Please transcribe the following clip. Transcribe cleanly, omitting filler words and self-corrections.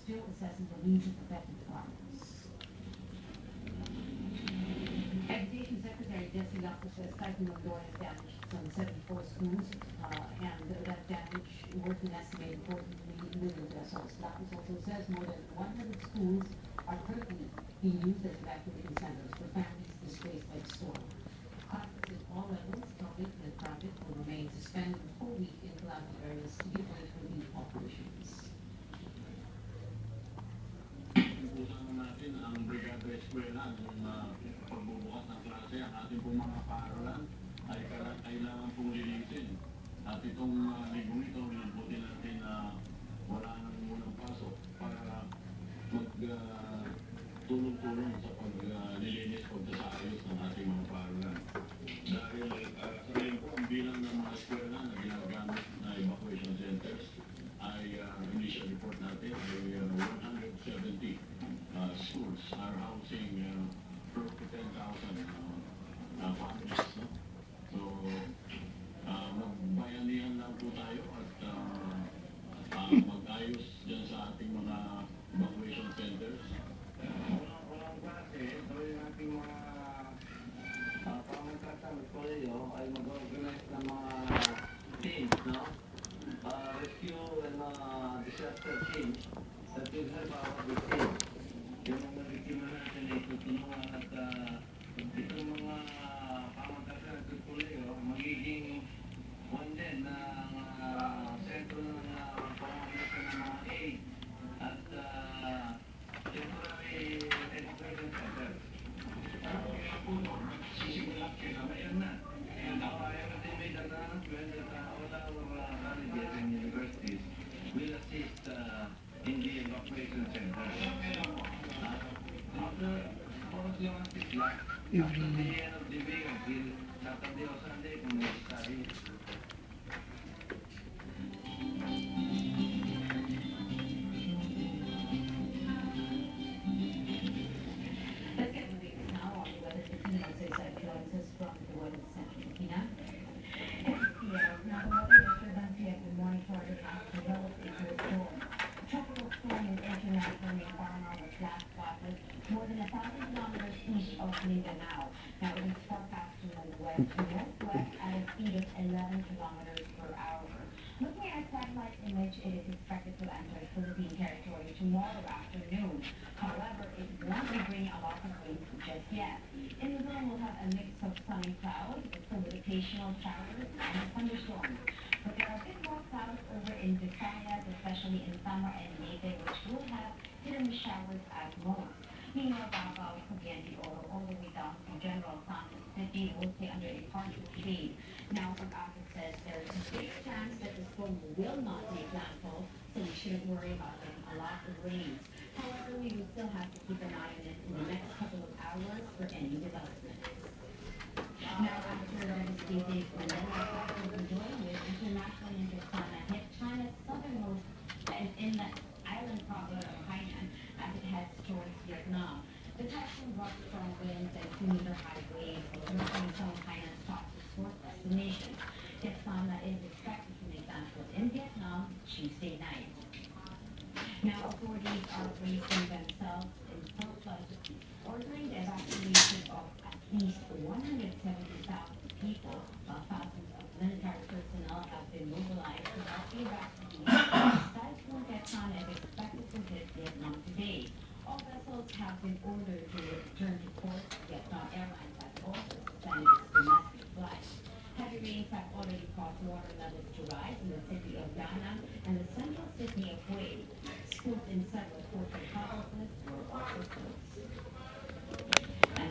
still assessing the needs of affected farmers. Education Secretary Jesse Lacto says Typhoon Mindoro has damaged some 74 schools, and that damage worth an estimated 14 million pesos. Lacto also says more than 100 schools are currently being used as evacuation centers for families displaced by the storm. Classes at all levels, public and private, will remain suspended the whole week in calamity areas to give way to relief operations. Usapan natin ang Brigada Eskwela ng pagbubukas ng klase. Ang ating pong mga paaralan ay kailangan pong linisin. At itong linggong ito, minamputin natin na wala nang munang pasok para magtulong-tulong sa paglilinis, pagkasayos ng ating mga paaralan. Dahil sa ngayon po, ang bilang ng mga eskwela na ginagamit na evacuation centers ay initial report natin ay 170 schools are housing close to 10,000 families. No? So, magbayanihan lang po tayo at mag-ayos dyan sa ating mga evacuation centers. Unang klase, ito yung ating mga pamangkatan at koleyo ay mag-organize ng mga teams, no? Rescue and disaster teams that will help our victims. Yung mga biktima natin ay tutulungan at itong mga pamangkatan at koleyo magiging one din ng sentro ng pamamagitan ng mga aid at temporary education centers. Sisimulan kaya mayroon na. And I have made an announcement that all our colleges and universities will assist in the evacuation center. After yung assist lang, after the end of the week, until Saturday or Sunday, kung necessary. Let's get moving now on the weather. Christina Magsaysa joins us from the Weather Center. Christina? Now the weather disturbance we have been monitoring has developed into a storm. Tropical storm is internationally Barangal was last spotted more than 1,000 kilometers east of Mindanao. Now it is forecast to move west to northwest at a speed of 11 kilometers per hour. Looking at satellite image, it is expected to enter Philippine territory tomorrow afternoon. However, it won't be bringing a lot of wind just yet. In the zone, we'll have a mix of sunny clouds, some with occasional showers and thunderstorms. But there are a bit more clouds over in Visayas, especially in Samar and Leyte, which will have hidden showers at most. Meanwhile, Davao, Cagayan de Oro, all the way down to General Santos City will stay under a partial shade. Now, from Agad says there is a big chance that the storm will not make landfall, so we shouldn't worry about getting a lot of rain. However, we will still have to keep an eye on it in the next couple of hours for any developments. Now, after the devastating Manila Typhoon Mindoro with international Indiana hit China's southernmost and inland island province of Hainan as it heads towards Vietnam. The typhoon brought strong winds and 2-meter high waves, threatening some of Hainan's top resort destinations. Vietnam is expected to make landfall in Vietnam Tuesday night. Now, authorities are bracing themselves in surplus, ordering the evacuation of at least 170,000 people, while thousands of military personnel have been mobilized to help evacuate. Typhoon Vietnam is expected to hit Vietnam today. All vessels have been ordered to return to port. Vietnam Airlines has also suspended its domestic flights. Heavy rains have already caused water levels to rise in the city of Da Nang and the central city of Hue. Schools in several ports and provinces were also closed.